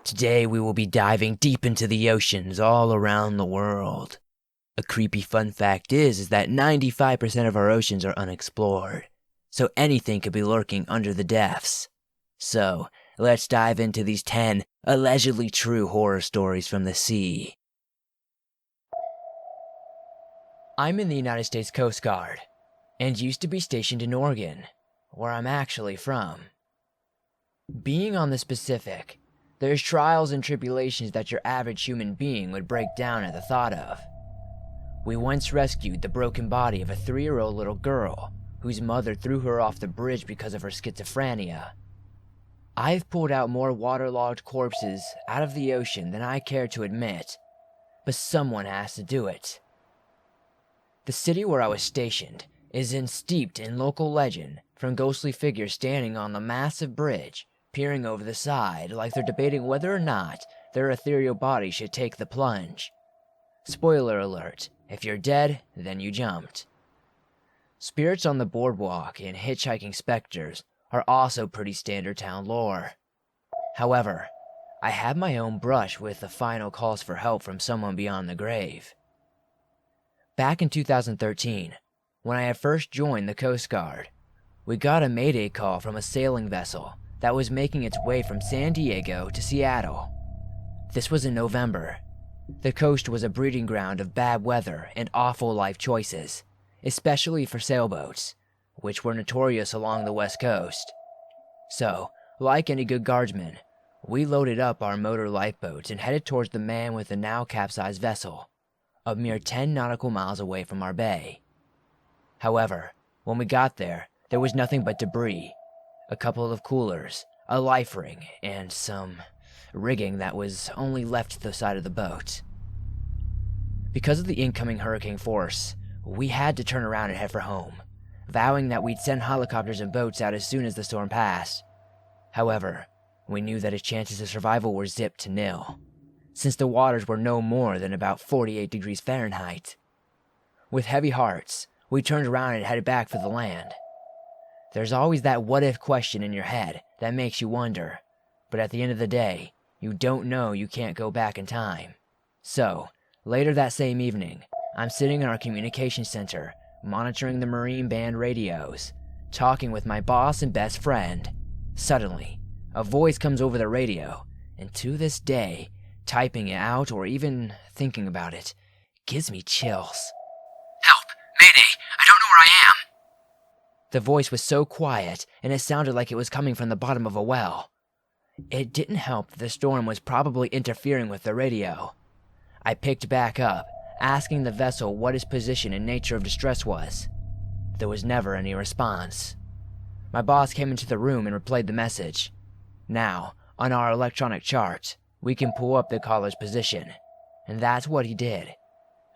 Today we will be diving deep into the oceans all around the world. A creepy fun fact is that 95% of our oceans are unexplored, so anything could be lurking under the depths. So, let's dive into these 10 allegedly true horror stories from the sea. I'm in the United States Coast Guard, and used to be stationed in Oregon, where I'm actually from. Being on the Pacific, there's trials and tribulations that your average human being would break down at the thought of. We once rescued the broken body of a 3-year-old little girl whose mother threw her off the bridge because of her schizophrenia. I've pulled out more waterlogged corpses out of the ocean than I care to admit, but someone has to do it. The city where I was stationed is steeped in local legend from ghostly figures standing on the massive bridge, peering over the side like they're debating whether or not their ethereal body should take the plunge. Spoiler alert, if you're dead, then you jumped. Spirits on the boardwalk and hitchhiking specters are also pretty standard town lore. However, I have my own brush with the final calls for help from someone beyond the grave. Back in 2013, when I had first joined the Coast Guard, we got a mayday call from a sailing vessel that was making its way from San Diego to Seattle. This was in November. The coast was a breeding ground of bad weather and awful life choices, especially for sailboats, which were notorious along the west coast. So, like any good guardsman, we loaded up our motor lifeboats and headed towards the man with the now capsized vessel, a mere 10 nautical miles away from our bay. However, when we got there was nothing but debris, a couple of coolers, a life ring, and some rigging that was only left to the side of the boat. Because of the incoming hurricane force, we had to turn around and head for home, vowing that we'd send helicopters and boats out as soon as the storm passed. However, we knew that its chances of survival were zipped to nil, since the waters were no more than about 48 degrees Fahrenheit. With heavy hearts, we turned around and headed back for the land. There's always that what-if question in your head that makes you wonder, but at the end of the day, you don't know you can't go back in time. So, later that same evening, I'm sitting in our communications center, monitoring the Marine Band radios, talking with my boss and best friend. Suddenly, a voice comes over the radio, and to this day, typing it out or even thinking about it gives me chills. Help! Mayday! I don't know where I am! The voice was so quiet, and it sounded like it was coming from the bottom of a well. It didn't help that the storm was probably interfering with the radio. I picked back up, asking the vessel what its position and nature of distress was. There was never any response. My boss came into the room and replayed the message. Now, on our electronic chart, we can pull up the caller's position, and that's what he did.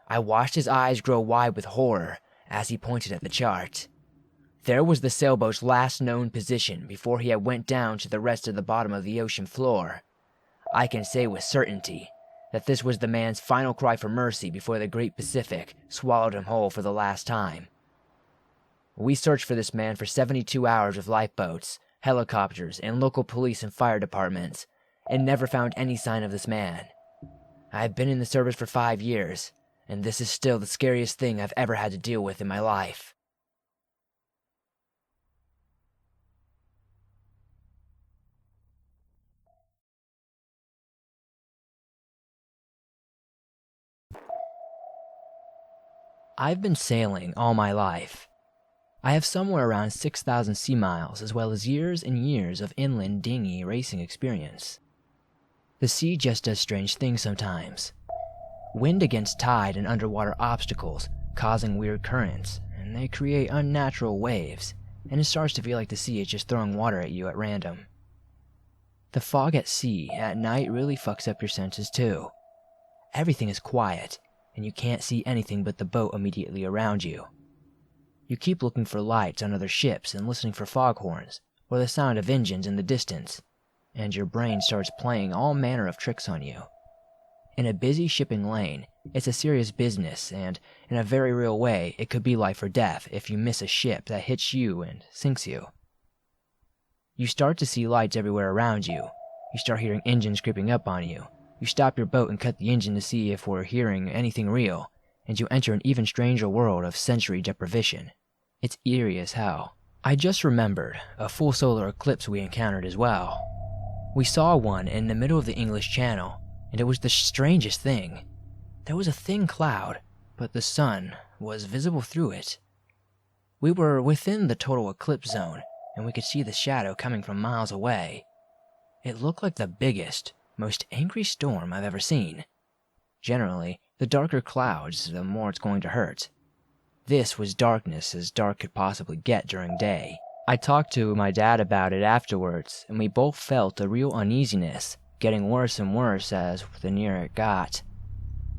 I watched his eyes grow wide with horror as he pointed at the chart. There was the sailboat's last known position before he had went down to the rest of the bottom of the ocean floor. I can say with certainty that this was the man's final cry for mercy before the Great Pacific swallowed him whole for the last time. We searched for this man for 72 hours with lifeboats, helicopters, and local police and fire departments, and never found any sign of this man. I've been in the service for 5 years, and this is still the scariest thing I've ever had to deal with in my life. I've been sailing all my life. I have somewhere around 6,000 sea miles, as well as years and years of inland dinghy racing experience. The sea just does strange things sometimes. Wind against tide and underwater obstacles causing weird currents, and they create unnatural waves, and it starts to feel like the sea is just throwing water at you at random. The fog at sea at night really fucks up your senses too. Everything is quiet, and you can't see anything but the boat immediately around you. You keep looking for lights on other ships and listening for foghorns or the sound of engines in the distance, and your brain starts playing all manner of tricks on you. In a busy shipping lane, it's a serious business, and in a very real way, it could be life or death if you miss a ship that hits you and sinks you. You start to see lights everywhere around you. You start hearing engines creeping up on you. You stop your boat and cut the engine to see if we're hearing anything real, and you enter an even stranger world of sensory deprivation. It's eerie as hell. I just remembered a full solar eclipse we encountered as well. We saw one in the middle of the English Channel, and it was the strangest thing. There was a thin cloud, but the sun was visible through it. We were within the total eclipse zone, and we could see the shadow coming from miles away. It looked like the biggest, most angry storm I've ever seen. Generally, the darker clouds, the more it's going to hurt. This was darkness as dark could possibly get during day. I talked to my dad about it afterwards, and we both felt a real uneasiness, getting worse and worse as the nearer it got.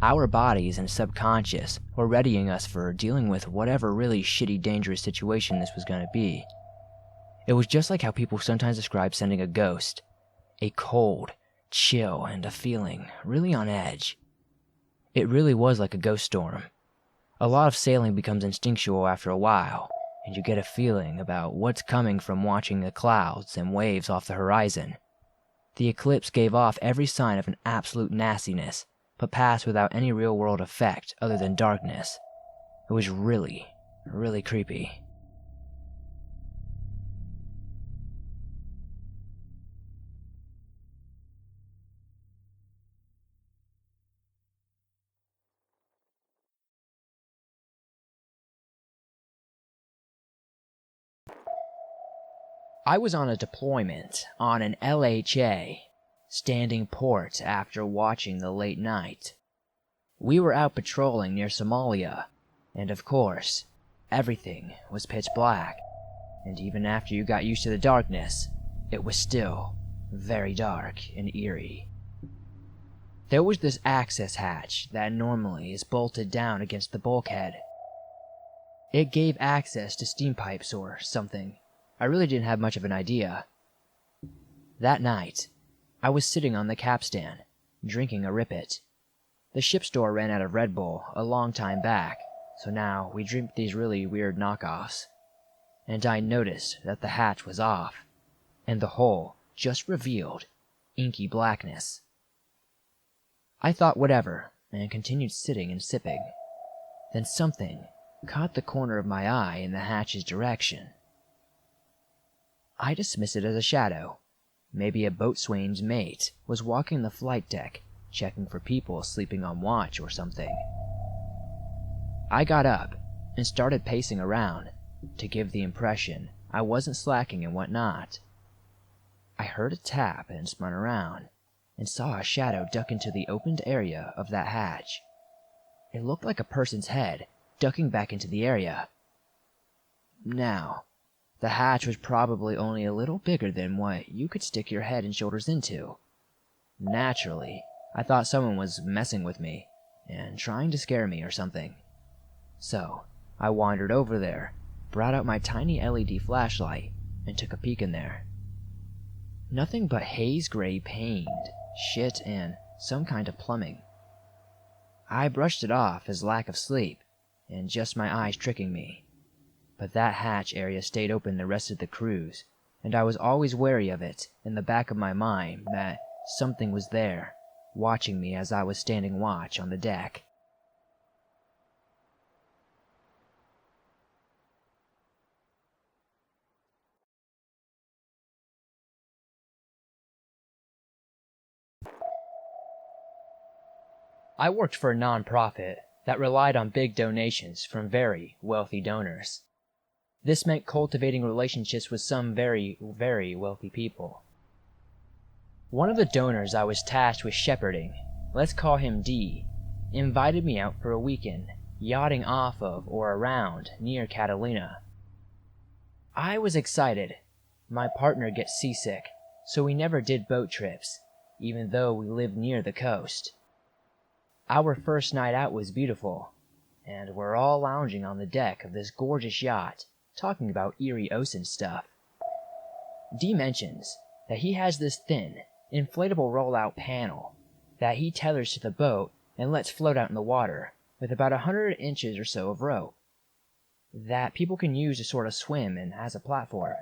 Our bodies and subconscious were readying us for dealing with whatever really shitty, dangerous situation this was going to be. It was just like how people sometimes describe sending a ghost. A cold, chill, and a feeling really on edge. It really was like a ghost storm. A lot of sailing becomes instinctual after a while, and you get a feeling about what's coming from watching the clouds and waves off the horizon. The eclipse gave off every sign of an absolute nastiness, but passed without any real-world effect other than darkness. It was really, really creepy. I was on a deployment on an LHA, standing port after watching the late night. We were out patrolling near Somalia, and of course, everything was pitch black, and even after you got used to the darkness, it was still very dark and eerie. There was this access hatch that normally is bolted down against the bulkhead. It gave access to steam pipes or something. I really didn't have much of an idea. That night, I was sitting on the capstan, drinking a Rippet. The ship store ran out of Red Bull a long time back, so now we drink these really weird knockoffs. And I noticed that the hatch was off, and the hole just revealed inky blackness. I thought whatever, and continued sitting and sipping. Then something caught the corner of my eye in the hatch's direction. I dismissed it as a shadow. Maybe a boatswain's mate was walking the flight deck, checking for people sleeping on watch or something. I got up and started pacing around to give the impression I wasn't slacking and whatnot. I heard a tap and spun around and saw a shadow duck into the opened area of that hatch. It looked like a person's head ducking back into the area. Now, the hatch was probably only a little bigger than what you could stick your head and shoulders into. Naturally, I thought someone was messing with me and trying to scare me or something. So, I wandered over there, brought out my tiny LED flashlight, and took a peek in there. Nothing but haze-gray paint, shit, and some kind of plumbing. I brushed it off as lack of sleep, and just my eyes tricking me. But that hatch area stayed open the rest of the cruise, and I was always wary of it in the back of my mind that something was there, watching me as I was standing watch on the deck. I worked for a non-profit that relied on big donations from very wealthy donors. This meant cultivating relationships with some very, very wealthy people. One of the donors I was tasked with shepherding, let's call him D, invited me out for a weekend, yachting off of or around near Catalina. I was excited. My partner gets seasick, so we never did boat trips, even though we lived near the coast. Our first night out was beautiful, and we're all lounging on the deck of this gorgeous yacht, talking about eerie ocean stuff. D mentions that he has this thin, inflatable roll-out panel that he tethers to the boat and lets float out in the water with about 100 inches or so of rope that people can use to sort of swim and as a platform.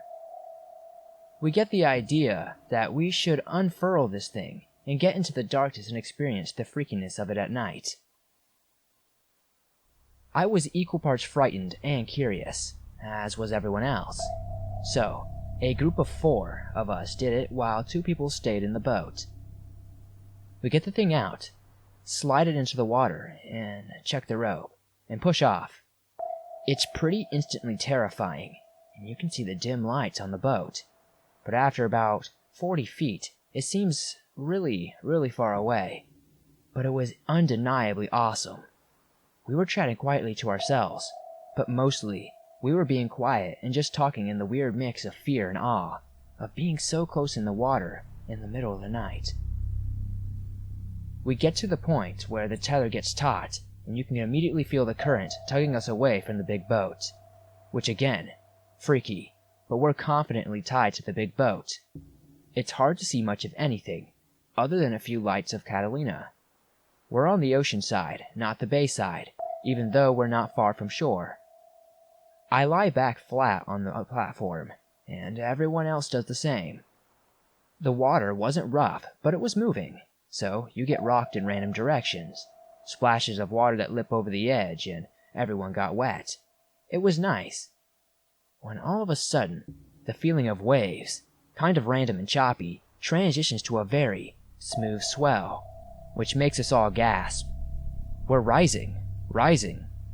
We get the idea that we should unfurl this thing and get into the darkness and experience the freakiness of it at night. I was equal parts frightened and curious, as was everyone else. So, a group of 4 of us did it while 2 people stayed in the boat. We get the thing out, slide it into the water, and check the rope, and push off. It's pretty instantly terrifying, and you can see the dim lights on the boat. But after about 40 feet, it seems really, really far away. But it was undeniably awesome. We were chatting quietly to ourselves, but mostly we were being quiet and just talking in the weird mix of fear and awe of being so close in the water in the middle of the night. We get to the point where the tether gets taut, and you can immediately feel the current tugging us away from the big boat. Which again, freaky, but we're confidently tied to the big boat. It's hard to see much of anything, other than a few lights of Catalina. We're on the ocean side, not the bay side, even though we're not far from shore. I lie back flat on the platform, and everyone else does the same. The water wasn't rough, but it was moving, so you get rocked in random directions. Splashes of water that lip over the edge, and everyone got wet. It was nice. When all of a sudden, the feeling of waves, kind of random and choppy, transitions to a very smooth swell, which makes us all gasp. We're rising,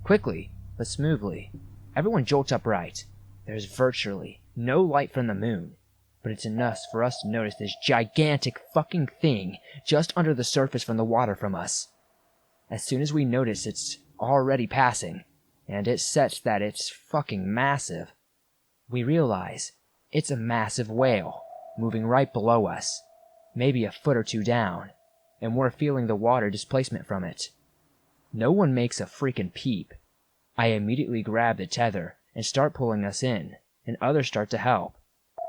quickly, but smoothly. Everyone jolts upright. There's virtually no light from the moon, but it's enough for us to notice this gigantic fucking thing just under the surface from the water from us. As soon as we notice it's already passing, and it's such that it's fucking massive, we realize it's a massive whale moving right below us, maybe a foot or 2 down, and we're feeling the water displacement from it. No one makes a freaking peep. I immediately grab the tether and start pulling us in, and others start to help.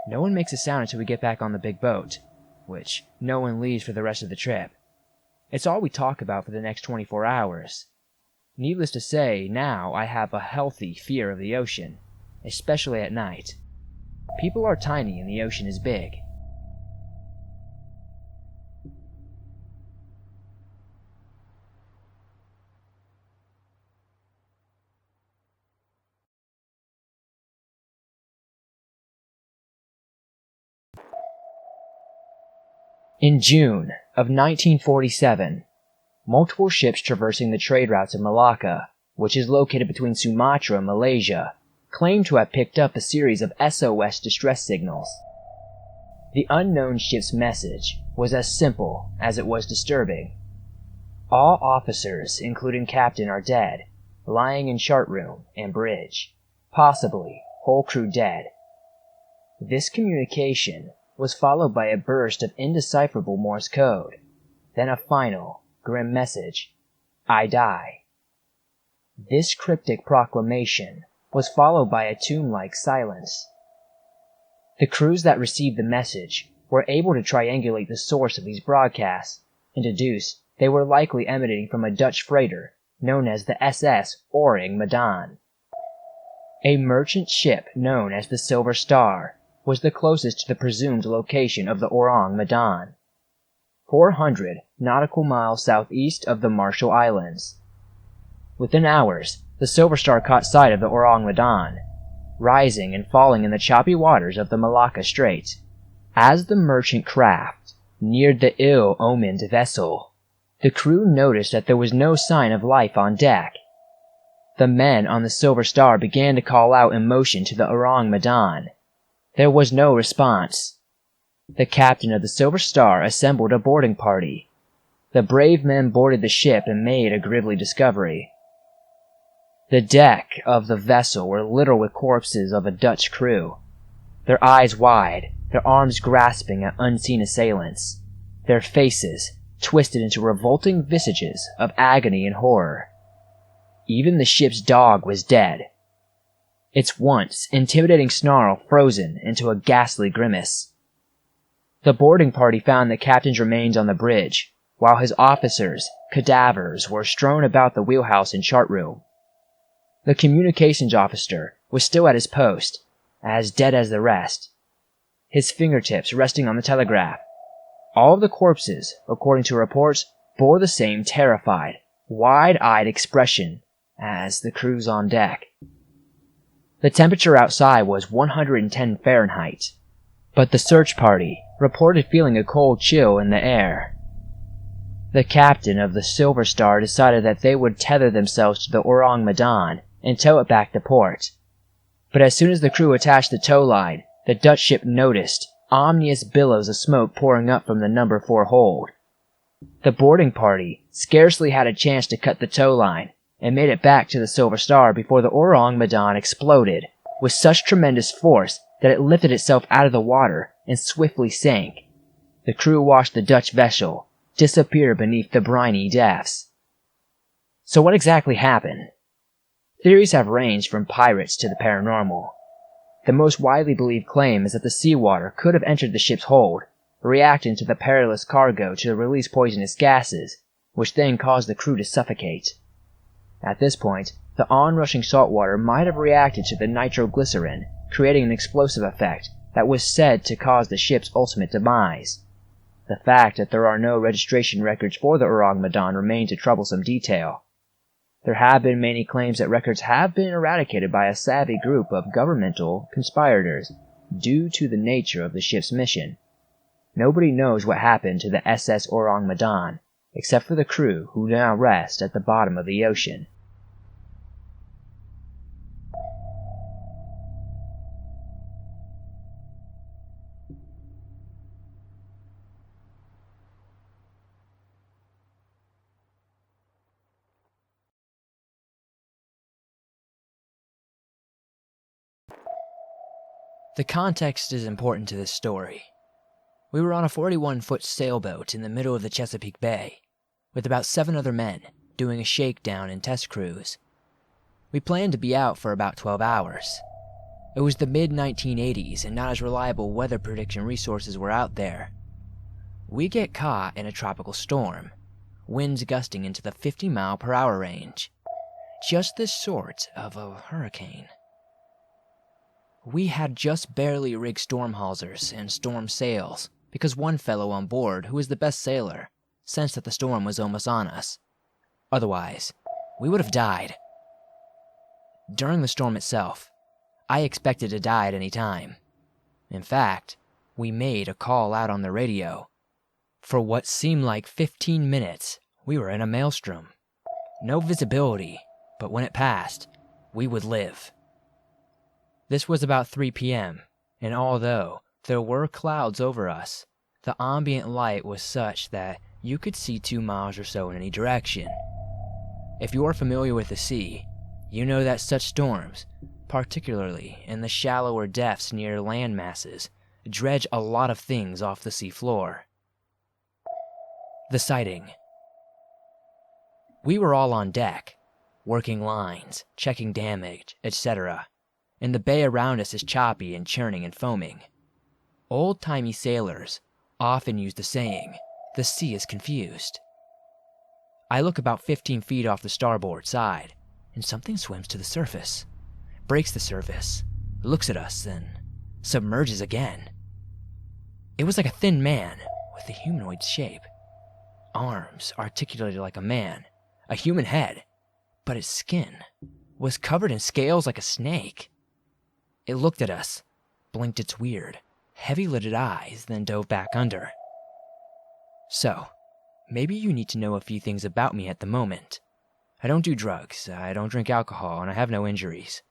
No one makes a sound until we get back on the big boat, which no one leaves for the rest of the trip. It's all we talk about for the next 24 hours. Needless to say, now I have a healthy fear of the ocean, especially at night. People are tiny and the ocean is big. In June of 1947, multiple ships traversing the trade routes of Malacca, which is located between Sumatra and Malaysia, claimed to have picked up a series of SOS distress signals. The unknown ship's message was as simple as it was disturbing. All officers, including captain, are dead, lying in chart room and bridge, possibly whole crew dead. This communication was followed by a burst of indecipherable Morse code, then a final, grim message, "I die." This cryptic proclamation was followed by a tomb-like silence. The crews that received the message were able to triangulate the source of these broadcasts and deduce they were likely emanating from a Dutch freighter known as the SS Orang Medan. A merchant ship known as the Silver Star was the closest to the presumed location of the Orang Medan, 400 nautical miles southeast of the Marshall Islands. Within hours, the Silver Star caught sight of the Orang Medan, rising and falling in the choppy waters of the Malacca Strait. As the merchant craft neared the ill-omened vessel, the crew noticed that there was no sign of life on deck. The men on the Silver Star began to call out in motion to the Orang Medan. There was no response. The captain of the Silver Star assembled a boarding party. The brave men boarded the ship and made a grisly discovery. The deck of the vessel were littered with corpses of a Dutch crew, their eyes wide, their arms grasping at unseen assailants, their faces twisted into revolting visages of agony and horror. Even the ship's dog was dead, its once intimidating snarl frozen into a ghastly grimace. The boarding party found the captain's remains on the bridge, while his officers' cadavers were strewn about the wheelhouse and chart room. The communications officer was still at his post, as dead as the rest. his fingertips resting on the telegraph. All of the corpses, according to reports, bore the same terrified, wide-eyed expression as the crews on deck. The temperature outside was 110 Fahrenheit, but the search party reported feeling a cold chill in the air. The captain of the Silver Star decided that they would tether themselves to the Orang Medan and tow it back to port. But as soon as the crew attached the tow line, the Dutch ship noticed ominous billows of smoke pouring up from the number 4 hold. The boarding party scarcely had a chance to cut the tow line and made it back to the Silver Star before the Orang Medan exploded with such tremendous force that it lifted itself out of the water and swiftly sank. The crew watched the Dutch vessel disappear beneath the briny depths. So what exactly happened? Theories have ranged from pirates to the paranormal. The most widely believed claim is that the seawater could have entered the ship's hold, reacting to the perilous cargo to release poisonous gases, which then caused the crew to suffocate. At this point, the onrushing saltwater might have reacted to the nitroglycerin, creating an explosive effect that was said to cause the ship's ultimate demise. The fact that there are no registration records for the Orang Medan remains a troublesome detail. There have been many claims that records have been eradicated by a savvy group of governmental conspirators due to the nature of the ship's mission. Nobody knows what happened to the SS Orang Medan, except for the crew who now rest at the bottom of the ocean. The context is important to this story. We were on a 41-foot sailboat in the middle of the Chesapeake Bay, with about 7 other men doing a shakedown and test cruise. We planned to be out for about 12 hours. It was the mid-1980s and not as reliable weather prediction resources were out there. We get caught in a tropical storm, winds gusting into the 50-mile-per-hour range. Just the sort of a hurricane. We had just barely rigged storm hawsers and storm sails because one fellow on board, who was the best sailor, sensed that the storm was almost on us. Otherwise, we would have died. During the storm itself, I expected to die at any time. In fact, we made a call out on the radio. For what seemed like 15 minutes, we were in a maelstrom. No visibility, but when it passed, we would live. This was about 3 p.m., and although there were clouds over us, the ambient light was such that you could see 2 miles or so in any direction. If you are familiar with the sea, you know that such storms, particularly in the shallower depths near land masses, dredge a lot of things off the seafloor. The sighting. We were all on deck, working lines, checking damage, etc., and the bay around us is choppy and churning and foaming. Old-timey sailors often use the saying, "The sea is confused." I look about 15 feet off the starboard side, and something swims to the surface, breaks the surface, looks at us, then submerges again. It was like a thin man with a humanoid shape. Arms articulated like a man, a human head, but its skin was covered in scales like a snake. It looked at us, blinked its weird, heavy-lidded eyes, then dove back under. So, maybe you need to know a few things about me at the moment. I don't do drugs, I don't drink alcohol, and I have no injuries.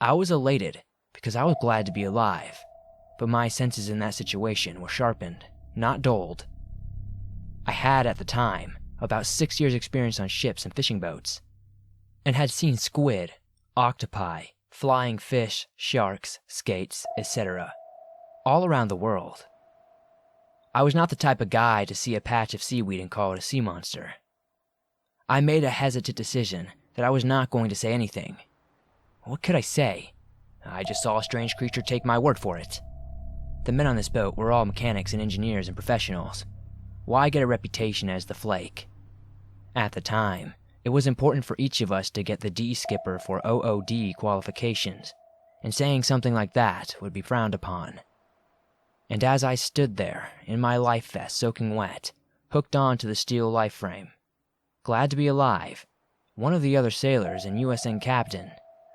I was elated because I was glad to be alive, but my senses in that situation were sharpened, not dulled. I had, at the time, about 6 years' experience on ships and fishing boats, and had seen squid, octopi, flying fish, sharks, skates, etc., all around the world. I was not the type of guy to see a patch of seaweed and call it a sea monster. I made a hesitant decision that I was not going to say anything. What could I say? I just saw a strange creature, take my word for it. The men on this boat were all mechanics and engineers and professionals. Why get a reputation as the flake? At the time, it was important for each of us to get the D skipper for OOD qualifications, and saying something like that would be frowned upon. And as I stood there, in my life vest soaking wet, hooked onto the steel life frame, glad to be alive, one of the other sailors and USN captain,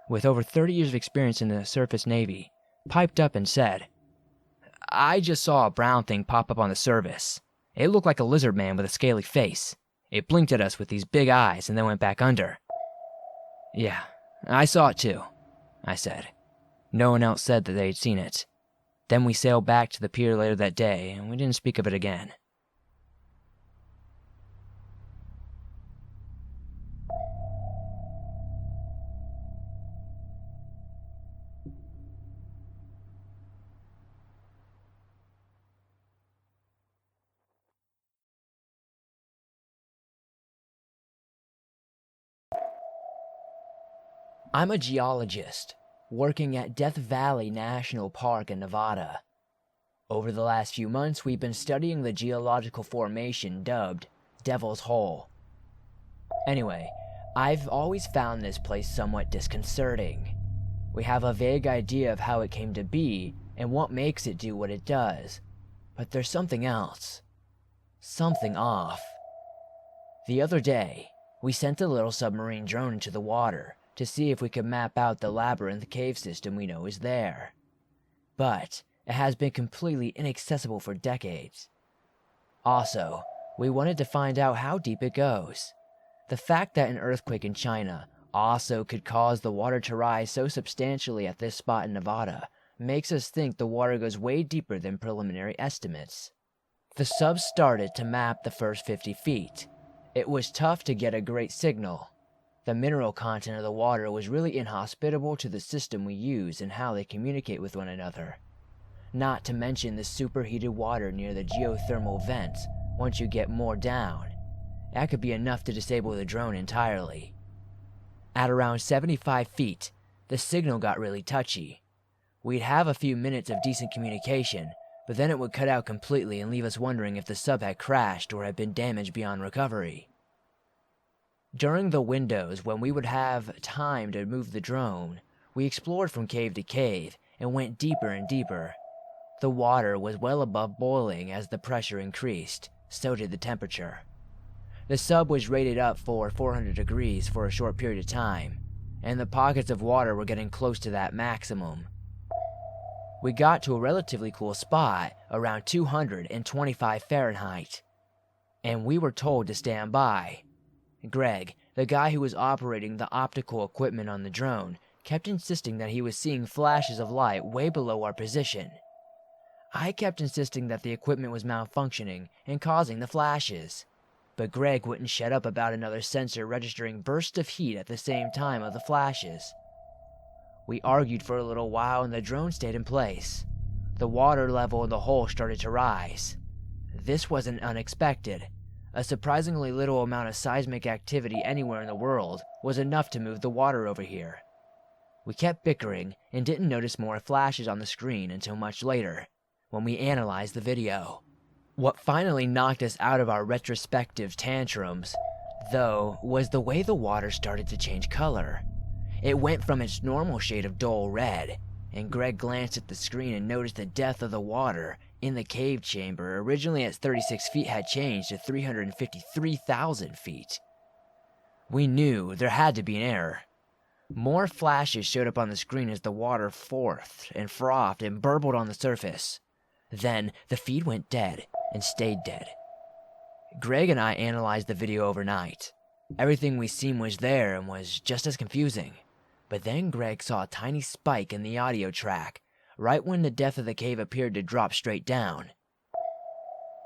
with over 30 years of experience in the surface Navy, piped up and said, "I just saw a brown thing pop up on the surface. It looked like a lizard man with a scaly face. It blinked at us with these big eyes and then went back under." "Yeah, I saw it too," I said. No one else said that they'd seen it. Then we sailed back to the pier later that day, and we didn't speak of it again. I'm a geologist, working at Death Valley National Park in Nevada. Over the last few months, we've been studying the geological formation dubbed Devil's Hole. Anyway, I've always found this place somewhat disconcerting. We have a vague idea of how it came to be and what makes it do what it does, but there's something else. Something off. The other day, we sent a little submarine drone into the water to see if we could map out the labyrinth cave system we know is there. But it has been completely inaccessible for decades. Also, we wanted to find out how deep it goes. The fact that an earthquake in China also could cause the water to rise so substantially at this spot in Nevada makes us think the water goes way deeper than preliminary estimates. The sub started to map the first 50 feet. It was tough to get a great signal. The mineral content of the water was really inhospitable to the system we use and how they communicate with one another. Not to mention the superheated water near the geothermal vents once you get more down. That could be enough to disable the drone entirely. At around 75 feet, the signal got really touchy. We'd have a few minutes of decent communication, but then it would cut out completely and leave us wondering if the sub had crashed or had been damaged beyond recovery. During the windows when we would have time to move the drone, we explored from cave to cave and went deeper and deeper. The water was well above boiling as the pressure increased, so did the temperature. The sub was rated up for 400 degrees for a short period of time, and the pockets of water were getting close to that maximum. We got to a relatively cool spot around 225 Fahrenheit, and we were told to stand by. Greg, the guy who was operating the optical equipment on the drone, kept insisting that he was seeing flashes of light way below our position. I kept insisting that the equipment was malfunctioning and causing the flashes, but Greg wouldn't shut up about another sensor registering bursts of heat at the same time of the flashes. We argued for a little while and the drone stayed in place. The water level in the hole started to rise. This wasn't unexpected. A surprisingly little amount of seismic activity anywhere in the world was enough to move the water over here. We kept bickering and didn't notice more flashes on the screen until much later, when we analyzed the video. What finally knocked us out of our retrospective tantrums, though, was the way the water started to change color. It went from its normal shade of dull red, and Greg glanced at the screen and noticed the depth of the water in the cave chamber, originally at 36 feet, had changed to 353,000 feet. We knew there had to be an error. More flashes showed up on the screen as the water frothed and frothed and burbled on the surface. Then the feed went dead and stayed dead. Greg and I analyzed the video overnight. Everything we seen was there and was just as confusing. But then Greg saw a tiny spike in the audio track, right when the depth of the cave appeared to drop straight down.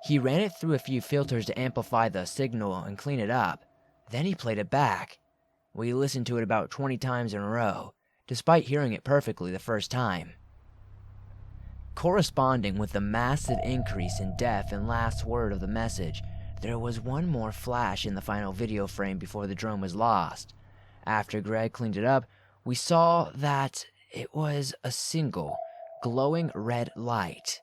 He ran it through a few filters to amplify the signal and clean it up. Then he played it back. We listened to it about 20 times in a row, despite hearing it perfectly the first time. Corresponding with the massive increase in depth and last word of the message, there was one more flash in the final video frame before the drone was lost. After Greg cleaned it up, we saw that it was a single, glowing red light.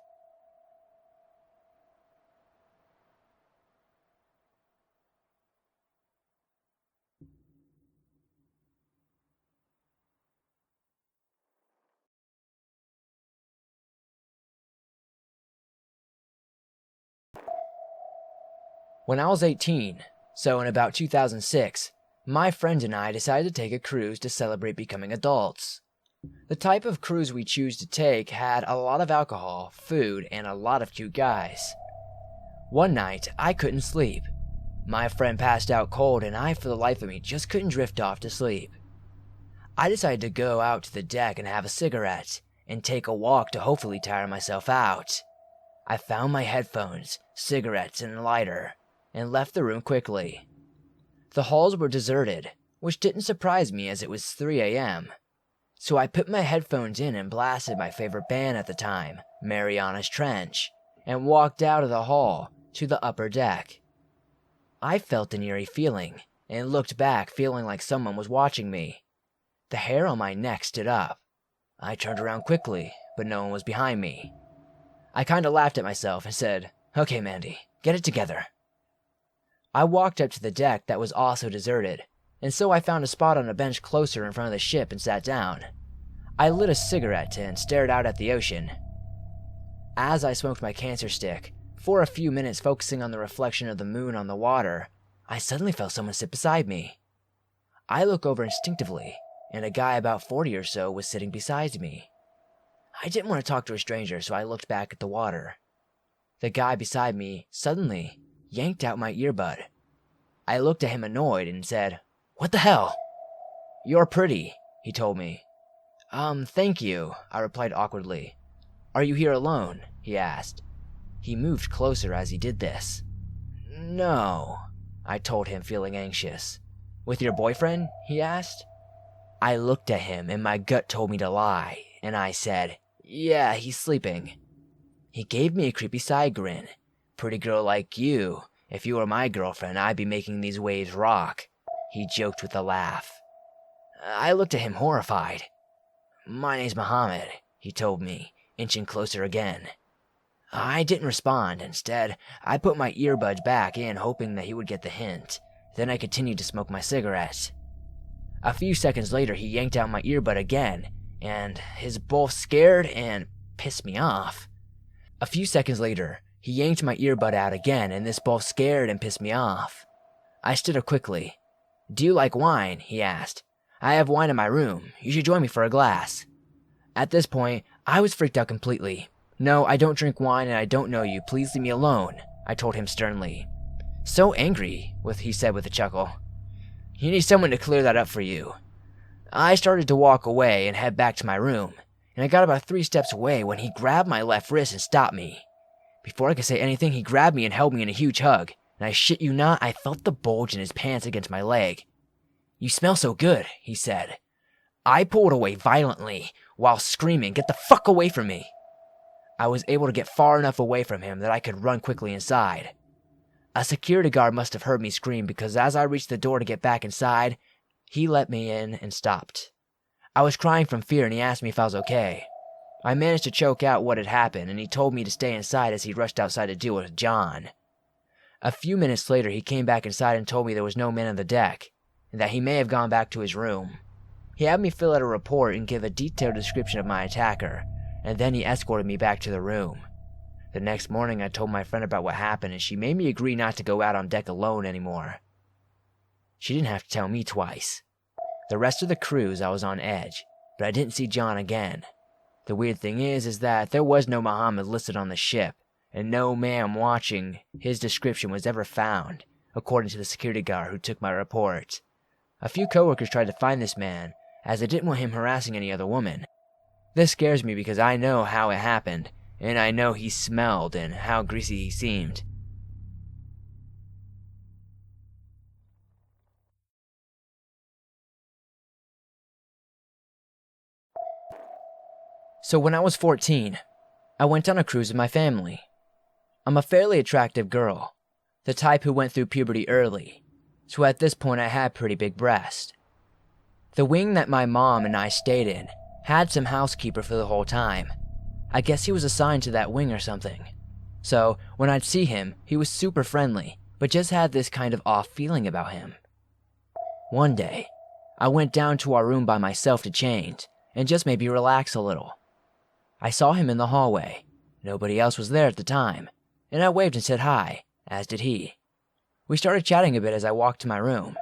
When I was 18, so in about 2006, my friend and I decided to take a cruise to celebrate becoming adults. The type of cruise we choose to take had a lot of alcohol, food, and a lot of cute guys. One night, I couldn't sleep. My friend passed out cold and I, for the life of me, just couldn't drift off to sleep. I decided to go out to the deck and have a cigarette, and take a walk to hopefully tire myself out. I found my headphones, cigarettes, and a lighter, and left the room quickly. The halls were deserted, which didn't surprise me as it was 3 a.m. So I put my headphones in and blasted my favorite band at the time, Mariana's Trench, and walked out of the hall to the upper deck. I felt an eerie feeling, and looked back feeling like someone was watching me. The hair on my neck stood up. I turned around quickly, but no one was behind me. I kinda laughed at myself and said, "Okay, Mandy, get it together." I walked up to the deck that was also deserted, and so I found a spot on a bench closer in front of the ship and sat down. I lit a cigarette and stared out at the ocean. As I smoked my cancer stick, for a few minutes focusing on the reflection of the moon on the water, I suddenly felt someone sit beside me. I look over instinctively, and a guy about 40 or so was sitting beside me. I didn't want to talk to a stranger, so I looked back at the water. The guy beside me suddenly yanked out my earbud. I looked at him annoyed and said, "What the hell?" "You're pretty," he told me. Thank you," I replied awkwardly. "Are you here alone?" he asked. He moved closer as he did this. "No," I told him, feeling anxious. "With your boyfriend?" he asked. I looked at him and my gut told me to lie, and I said, "Yeah, he's sleeping." He gave me a creepy side grin. "Pretty girl like you. If you were my girlfriend, I'd be making these waves rock," he joked with a laugh. I looked at him horrified. "My name's Mohammed," he told me, inching closer again. I didn't respond. Instead, I put my earbuds back in, hoping that he would get the hint. Then I continued to smoke my cigarette. A few seconds later, he yanked out my earbud again, and his both scared and pissed me off. A few seconds later, he yanked my earbud out again, and this both scared and pissed me off. I stood up quickly. "Do you like wine?" he asked. "I have wine in my room. You should join me for a glass." At this point, I was freaked out completely. "No, I don't drink wine and I don't know you. Please leave me alone," I told him sternly. "So angry," he said with a chuckle. "You need someone to clear that up for you." I started to walk away and head back to my room, and I got about 3 steps away when he grabbed my left wrist and stopped me. Before I could say anything, he grabbed me and held me in a huge hug, and I shit you not, I felt the bulge in his pants against my leg. "You smell so good," he said. I pulled away violently while screaming, "Get the fuck away from me!" I was able to get far enough away from him that I could run quickly inside. A security guard must have heard me scream because as I reached the door to get back inside, he let me in and stopped. I was crying from fear and he asked me if I was okay. I managed to choke out what had happened and he told me to stay inside as he rushed outside to deal with John. A few minutes later, he came back inside and told me there was no man on the deck, and that he may have gone back to his room. He had me fill out a report and give a detailed description of my attacker, and then he escorted me back to the room. The next morning, I told my friend about what happened, and she made me agree not to go out on deck alone anymore. She didn't have to tell me twice. The rest of the cruise, I was on edge, but I didn't see John again. The weird thing is that there was no Muhammad listed on the ship, and no man watching his description was ever found, according to the security guard who took my report. A few coworkers tried to find this man, as they didn't want him harassing any other woman. This scares me because I know how it happened, and I know he smelled and how greasy he seemed. So when I was 14, I went on a cruise with my family. I'm a fairly attractive girl, the type who went through puberty early, so at this point I had pretty big breasts. The wing that my mom and I stayed in had some housekeeper for the whole time. I guess he was assigned to that wing or something. So when I'd see him, he was super friendly, but just had this kind of off feeling about him. One day, I went down to our room by myself to change, and just maybe relax a little. I saw him in the hallway. Nobody else was there at the time, and I waved and said hi, as did he. We started chatting a bit as I walked to my room,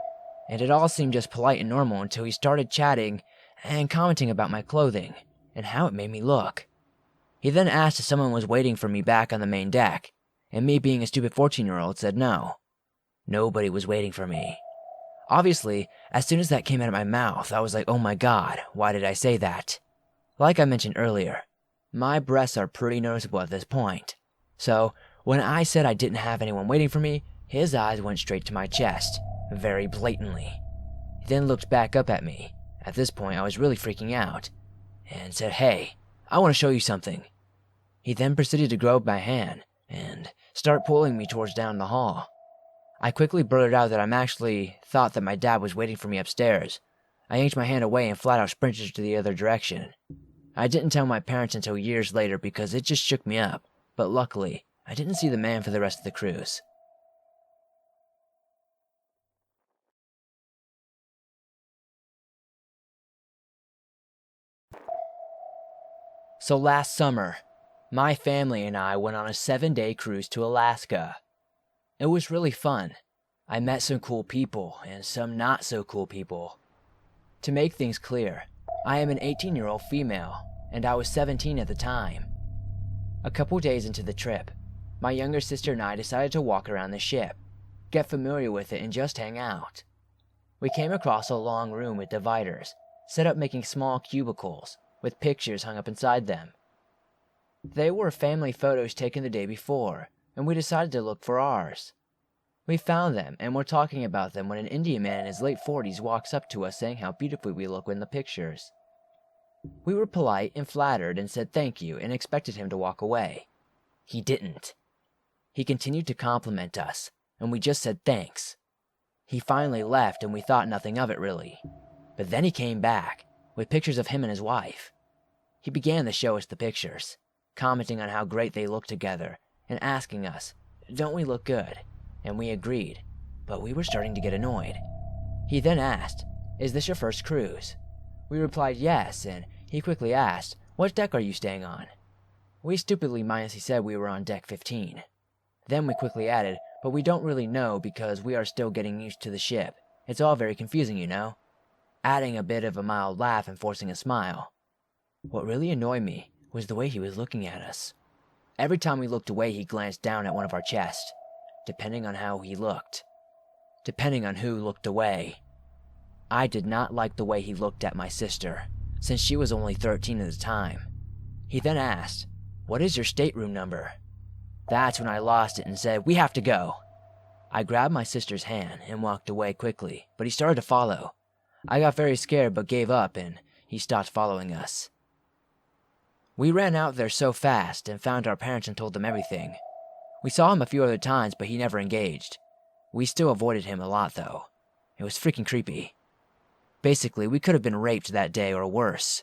and it all seemed just polite and normal until he started chatting and commenting about my clothing and how it made me look. He then asked if someone was waiting for me back on the main deck, and me being a stupid 14-year-old said no. Nobody was waiting for me. Obviously, as soon as that came out of my mouth, I was like, oh my god, why did I say that? Like I mentioned earlier, my breasts are pretty noticeable at this point. So, when I said I didn't have anyone waiting for me, his eyes went straight to my chest, very blatantly. He then looked back up at me. At this point, I was really freaking out, and said, hey, I want to show you something. He then proceeded to grab my hand and start pulling me towards down the hall. I quickly blurted out that I'm actually thought that my dad was waiting for me upstairs. I yanked my hand away and flat out sprinted to the other direction. I didn't tell my parents until years later because it just shook me up, but luckily, I didn't see the man for the rest of the cruise. So last summer, my family and I went on a 7-day cruise to Alaska. It was really fun. I met some cool people and some not so cool people. To make things clear, I am an 18-year-old female, and I was 17 at the time. A couple days into the trip, my younger sister and I decided to walk around the ship, get familiar with it, and just hang out. We came across a long room with dividers, set up making small cubicles, with pictures hung up inside them. They were family photos taken the day before, and we decided to look for ours. We found them and were talking about them when an Indian man in his late 40s walks up to us saying how beautifully we look in the pictures. We were polite and flattered and said thank you and expected him to walk away. He didn't. He continued to compliment us, and we just said thanks. He finally left and we thought nothing of it really. But then he came back, with pictures of him and his wife. He began to show us the pictures, commenting on how great they looked together, and asking us, don't we look good? And we agreed, but we were starting to get annoyed. He then asked, is this your first cruise? We replied yes, and he quickly asked, what deck are you staying on? We stupidly minus he said we were on deck 15. Then we quickly added, but we don't really know because we are still getting used to the ship. It's all very confusing, you know? Adding a bit of a mild laugh and forcing a smile. What really annoyed me was the way he was looking at us. Every time we looked away, he glanced down at one of our chests, depending on how he looked. Depending on who looked away. I did not like the way he looked at my sister, since she was only 13 at the time. He then asked, what is your stateroom number? That's when I lost it and said, we have to go. I grabbed my sister's hand and walked away quickly, but he started to follow. I got very scared but gave up and he stopped following us. We ran out there so fast and found our parents and told them everything. We saw him a few other times but he never engaged. We still avoided him a lot though. It was freaking creepy. Basically, we could have been raped that day or worse.